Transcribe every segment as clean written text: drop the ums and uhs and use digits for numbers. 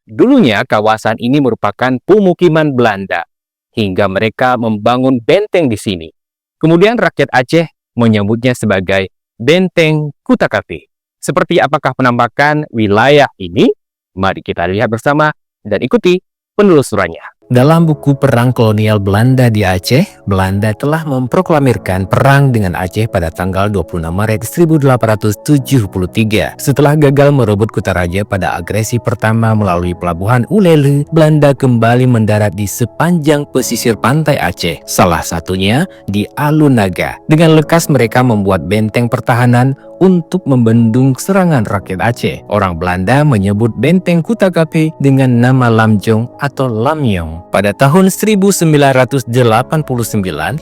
Dulunya kawasan ini merupakan pemukiman Belanda, hingga mereka membangun benteng di sini. Kemudian rakyat Aceh menyebutnya sebagai Benteng Kutakapi. Seperti apakah penampakan wilayah ini? Mari kita lihat bersama dan ikuti penelusurannya. Dalam buku Perang Kolonial Belanda di Aceh, Belanda telah memproklamirkan perang dengan Aceh pada tanggal 26 Maret 1873. Setelah gagal merebut Kutaraja pada agresi pertama melalui pelabuhan Ulele, Belanda kembali mendarat di sepanjang pesisir pantai Aceh, salah satunya di Alunaga. Dengan lekas mereka membuat benteng pertahanan untuk membendung serangan rakyat Aceh. Orang Belanda menyebut benteng Kutakapi dengan nama Lamjong atau Lamyong. Pada tahun 1989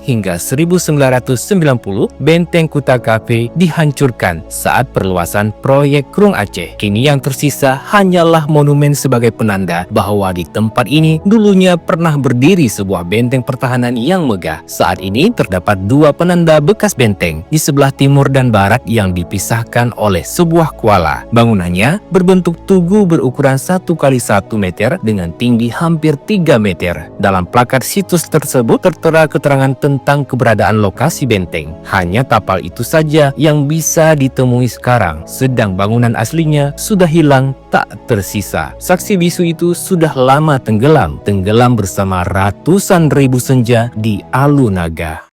hingga 1990, benteng Kutakapi dihancurkan saat perluasan proyek Krung Aceh. Kini yang tersisa hanyalah monumen sebagai penanda bahwa di tempat ini dulunya pernah berdiri sebuah benteng pertahanan yang megah. Saat ini terdapat dua penanda bekas benteng di sebelah timur dan barat yang dipisahkan oleh sebuah kuala. Bangunannya berbentuk tugu berukuran 1 kali 1 meter dengan tinggi hampir 3 meter. Dalam plakat situs tersebut tertera keterangan tentang keberadaan lokasi benteng. Hanya tapal itu saja yang bisa ditemui sekarang, sedang bangunan aslinya sudah hilang tak tersisa. Saksi bisu itu sudah lama tenggelam bersama ratusan ribu senja di Alunaga.